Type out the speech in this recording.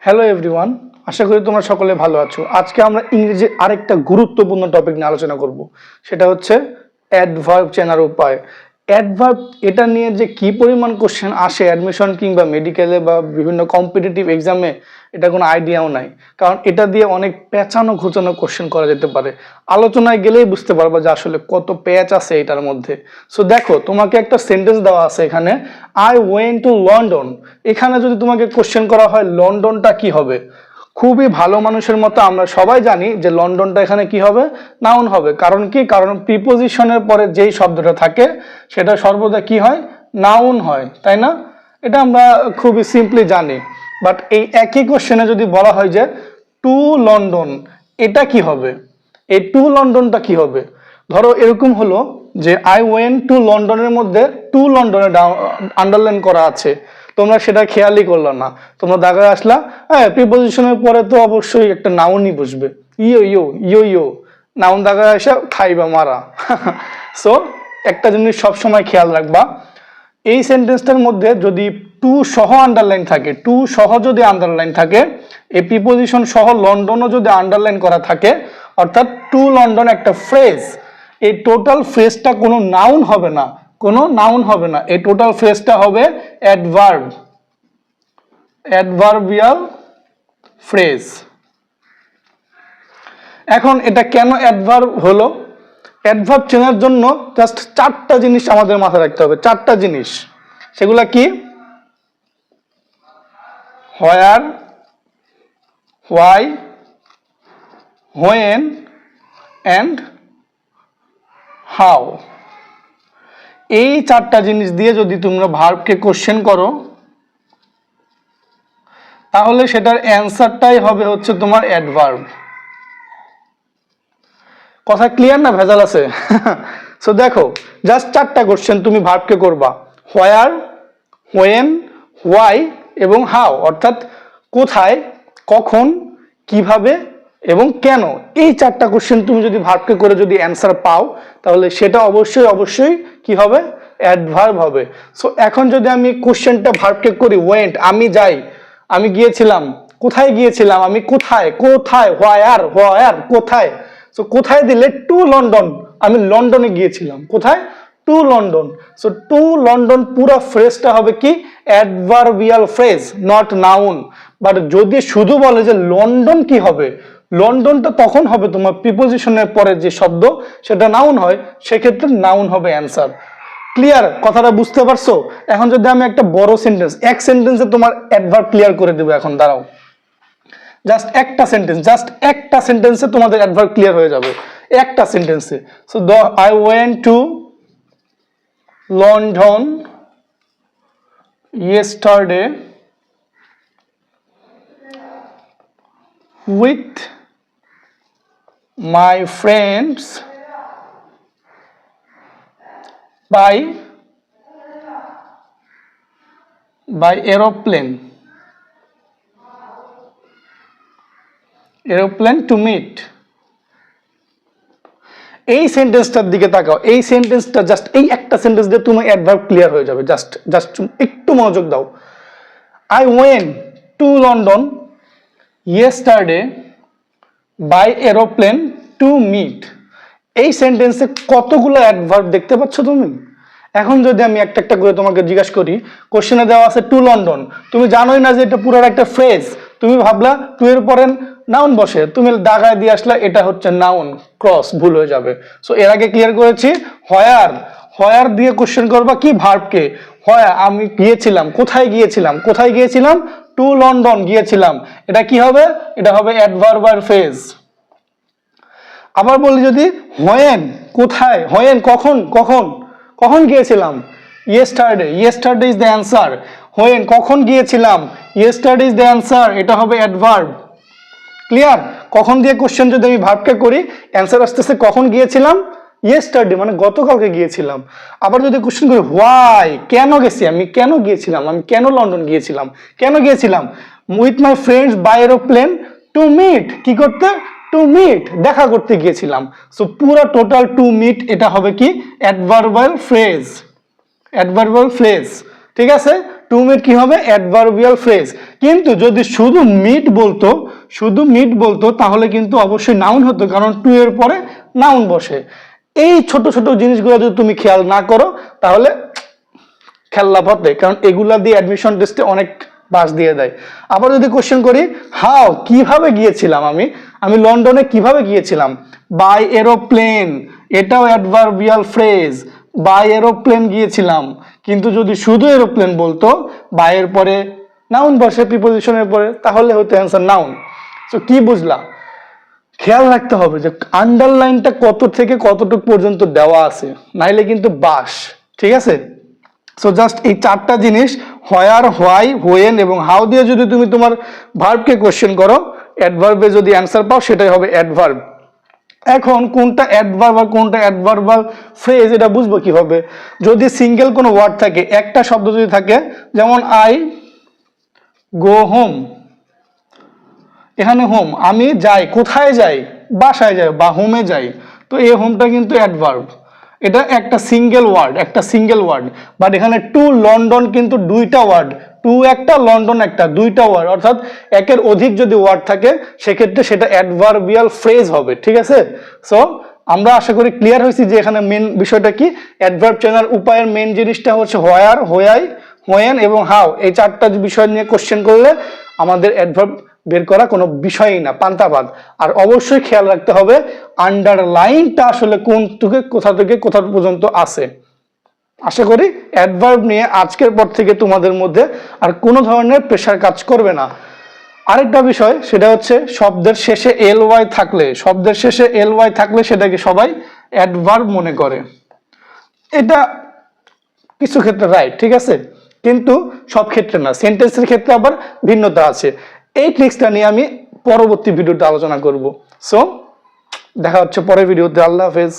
Hello everyone, আশা করি তোমরা সকলে ভালো আছো। আজকে আমরা ইংরেজির আরেকটা গুরুত্বপূর্ণ টপিক নিয়ে আলোচনা করব, সেটা হচ্ছে অ্যাডভার্ব চেনার উপায়। অ্যাডভার্ব এটা নিয়ে যে কি পরিমাণ কোশ্চেন আসে অ্যাডমিশন কিংবা মেডিকেলে বা বিভিন্ন কম্পিটিটিভ এক্সামে, এটা কোনো আইডিয়াও নাই। কারণ এটা দিয়ে অনেক পেঁচানো ঘুচানো কোশ্চেন করা যেতে পারে। আলোচনায় গেলেই বুঝতে পারবো যে আসলে কত প্যাচ আছে এটার মধ্যে। সো দেখো, তোমাকে একটা সেন্টেন্স দেওয়া আছে এখানে, আই ওয়েন্ট টু লন্ডন। এখানে যদি তোমাকে কোশ্চেন করা হয় লন্ডনটা কি হবে, খুবই ভালো মানুষের মতো আমরা সবাই জানি যে লন্ডনটা এখানে কি হবে, নাউন হবে। কারণ কি? কারণ প্রিপোজিশনের পরে যেই শব্দটা থাকে সেটা সর্বদা কি হয়, নাউন হয়, তাই না? এটা আমরা খুবই সিম্পলি জানি। বাট এই একই কোশ্চেনে যদি বলা হয় যে টু লন্ডন, এটা কি হবে, এই টু লন্ডনটা কি হবে? ধরো এরকম হলো যে আই ওয়েন্ট টু লন্ডনের মধ্যে টু লন্ডনে আন্ডারলাইন করা আছে, তোমরা সেটা খেয়ালই করলো না, তোমরা দাগায় আসলা, হ্যাঁ প্রিপোজিশনের পরে তো অবশ্যই একটা নাউনই বসবে, ইয়ো ইয়ো ইয়ো ইয়ো, নাউন দাগায় আসা খাইবা মারা। সো একটা জিনিস সবসময় খেয়াল রাখবা, এই সেন্টেন্সটার মধ্যে যদি টু সহ আন্ডারলাইন থাকে, টু সহ যদি আন্ডারলাইন থাকে, এই প্রিপোজিশন সহ লন্ডনও যদি আন্ডারলাইন করা থাকে, অর্থাৎ টু লন্ডন একটা ফ্রেজ, এই টোটাল ফ্রেজটা কোনো নাউন হবে না, কোনো নাউন হবে না, এই টোটাল ফ্রেজটা হবে অ্যাডভার্ব, অ্যাডভার্বিয়াল ফ্রেজ। এখন এটা কেন অ্যাডভার্ব হলো? অ্যাডভার্ব চেনার জন্য জাস্ট চারটা জিনিস আমাদের মাথায় রাখতে হবে, চারটা জিনিস। সেগুলা কি? হোয়ার, হোয়াই, হোয়েন অ্যান্ড হাউ। এই চারটা জিনিস দিয়ে যদি তোমরা ভার্বকে কোশ্চেন করো, তাহলে সেটার অ্যান্সারটাই হবে হচ্ছে তোমার অ্যাডভার্ব। কথা ক্লিয়ার না, ভেজাল আছে? সো দেখো, জাস্ট চারটা কোশ্চেন তুমি ভার্বকে করবা, হোয়ার, হোয়েন, হোয়াই এবং হাউ, অর্থাৎ কোথায়, কখন, কিভাবে এবং কেন। এই চারটা কোশ্চেন তুমি যদি ভার্বকে করে যদি অ্যান্সার পাও, তাহলে সেটা অবশ্যই অবশ্যই কি হবে, অ্যাডভার্ব হবে। সো এখন যদি আমি কোশ্চেনটা ভার্বকে করি, ওয়েন্ট আমি যাই, আমি গিয়েছিলাম, কোথায় গিয়েছিলাম, আমি কোথায়, কোথায়, হোয়ার, হোয়ার কোথায়। সো কোথায় দিলে টু লন্ডন, আমি লন্ডনে গিয়েছিলাম, কোথায়, to London. So to London পুরো ফ্রেজটা হবে কি, adverbial phrase, not noun. But যদি শুধু বলে যে লন্ডন কি হবে, লন্ডনটা তখন হবে তোমার প্রিপোজিশনের পরে যে শব্দ সেটা নাউন হয়, সেক্ষেত্রে নাউন হবে অ্যান্সার। ক্লিয়ার? কথাটা বুঝতে পারছো? এখন যদি আমি একটা বড় সেন্টেন্স, এক সেন্টেন্সে তোমার অ্যাডভার্ব ক্লিয়ার করে দেবো, এখন দাঁড়াও, জাস্ট একটা সেন্টেন্স, জাস্ট একটা সেন্টেন্সে তোমাদের অ্যাডভার্ব ক্লিয়ার হয়ে যাবে, একটা সেন্টেন্সে। So I went to London yesterday with my friends by aeroplane to meet। এই সেন্টেন্সটার দিকে তাকাও, এই সেন্টেন্সটা জাস্ট এই একটা সেন্টেন্স দিয়ে তুমি অ্যাডভার্ব ক্লিয়ার হয়ে যাবে। জাস্ট জাস্ট একটু মনোযোগ দাও। I went to London yesterday by aeroplane to meet। এই সেন্টেন্সে কতগুলো অ্যাডভার্ব দেখতে পাচ্ছ তুমি? এখন যদি আমি একটা একটা করে তোমাকে জিজ্ঞাসা করি, কোশ্চেনে দেওয়া আছে টু লন্ডন, তুমি জানোই না যে এটা পুরো একটা ফ্রেজ, তুমি ভাবলা টু এর পরে নাউন বসে, তুমি দাগায় দিয়ে আসলা, এটা হচ্ছে নাউন, ক্রস, ভুল হয়ে যাবে। সো এর আগে ক্লিয়ার করেছি, হোয়ার, হোয়ার দিয়ে কোশ্চেন করবা কি, ভার্বকে। হোয়ার আমি গিয়েছিলাম, কোথায় গিয়েছিলাম, কোথায় গিয়েছিলাম, টু লন্ডন গিয়েছিলাম, এটা কি হবে, এটা হবে অ্যাডভার্বাল ফ্রেজ। আবার বলি যদি হোয়েন, কোথায়, হোয়েন কখন, কখন, কখন গিয়েছিলাম, yesterday, yesterday is the answer. When কখন গিয়েছিলাম, ইয়েস্টারডে ইজ দ্য অ্যান্সার, এটা হবে অ্যাডভার্ব। ক্লিয়ার? কখন দিয়ে কোশ্চেন যদি আমি ভার্বকে করি, অ্যান্সার আসতেছে কখন গিয়েছিলাম, ইয়েস্টারডে মানে গতকালকে গিয়েছিলাম। আবার যদি কোশ্চেন করি হোয়াই, কেন গেছি, আমি কেন গিয়েছিলাম, আমি কেন লন্ডন গিয়েছিলাম, কেন গিয়েছিলাম, with my friends by aeroplane to meet, কি করতে, টু মিট, দেখা করতে গিয়েছিলাম। সো পুরো টোটাল টু মিট এটা হবে কি, অ্যাডভার্বাল ফ্রেজ, অ্যাডভার্বাল ফ্রেজ। ঠিক আছে, টু মিট কি হবে অ্যাডভার্বিয়াল ফ্রেজ। কিন্তু যদি শুধু মিট বলতো তাহলে কিন্তু অবশ্যই নাউন হতো, কারণ টু এর পরে নাউন বসে। এই ছোট ছোট জিনিসগুলো যদি তুমি খেয়াল না করো তাহলে খেলা পথে, কারণ এগুলা দিয়ে অ্যাডমিশন টেস্টে অনেক বাস দিয়ে দেয়। আবার যদি কোশ্চেন করি হাউ, কিভাবে গিয়েছিলাম আমি লন্ডনে কিভাবে গিয়েছিলাম, বাই এরোপ্লেন, এটাও অ্যাডভার্বিয়াল ফ্রেজ, বাই এরোপ্লেন গিয়েছিলাম। কিন্তু যদি শুধু এরোপ্লেন বলতো, বাই এর পরে নাউন বসে প্রিপোজিশনের পরে, তাহলে হতো অ্যান্সার নাউন। তো কি বুঝলা? খেয়াল রাখতে হবে যে আন্ডারলাইনটা কত থেকে কতটুকু পর্যন্ত দেওয়া আছে, নাইলে কিন্তু বাস। ঠিক আছে, সো জাস্ট এই চারটা জিনিস হোয়ার, হোয়াই, হোয়েন এবং হাউ দিয়ে যদি তুমি তোমার ভার্বকে কোশ্চেন করো, অ্যাডভার্বে যদি অ্যান্সার পাও সেটাই হবে অ্যাডভার্ব। এখন কোনটা অ্যাডভার্ব আর কোনটা অ্যাডভার্বাল ফ্রেজ এটা বুঝবো কিভাবে? যদি সিঙ্গেল কোনো ওয়ার্ড থাকে, একটা শব্দ যদি থাকে, যেমন আই গো হোম, এখানে হোম আমি যাই, কোথায় যাই, বাসায় যাই বা হোমে যাই, তো এই হোমটা কিন্তু অ্যাডভার্ব। এটা একটা সিঙ্গেল ওয়ার্ড, বাট এখানে টু লন্ডন কিন্তু দুইটা ওয়ার্ড, টু একটা লন্ডন একটা, দুইটা ওয়ার্ড, অর্থাৎ একের অধিক যদি ওয়ার্ড থাকে সেক্ষেত্রে সেটা অ্যাডভার্বিয়াল ফ্রেজ হবে। ঠিক আছে, সো আমরা আশা করি ক্লিয়ার হয়েছি যে এখানে মেন বিষয়টা কি। অ্যাডভার্ব চেনার উপায়ের মেন জিনিসটা হচ্ছে হোয়ার, হোয়াই, হোয়েন এবং হাউ। এই চারটা বিষয় নিয়ে কোশ্চেন করলে আমাদের অ্যাডভার্ব বের করা কোনো বিষয়ই না, পান্তাবাদ। আর অবশ্যই খেয়াল রাখতে হবে আন্ডারলাইনটা আসলে কোথা থেকে কোথা পর্যন্ত আছে। আশা করি অ্যাডভার্ব নিয়ে আজকের পর থেকে তোমাদের মধ্যে আর কোনো ধরনের প্রেশার কাজ করবে না। আরেকটা বিষয় সেটা হচ্ছে শব্দের শেষে এল ওয়াই থাকলে সেটাকে সবাই অ্যাডভার্ব মনে করে। এটা কিছু ক্ষেত্রে রাইট, ঠিক আছে, কিন্তু সব ক্ষেত্রে না, সেন্টেন্সের ক্ষেত্রে আবার ভিন্নতা আছে। এই ট্রিক্সটা নিয়ে আমি পরবর্তী ভিডিওতে আলোচনা করব। সো দেখা হচ্ছে পরের ভিডিওতে। আল্লাহ হাফেজ।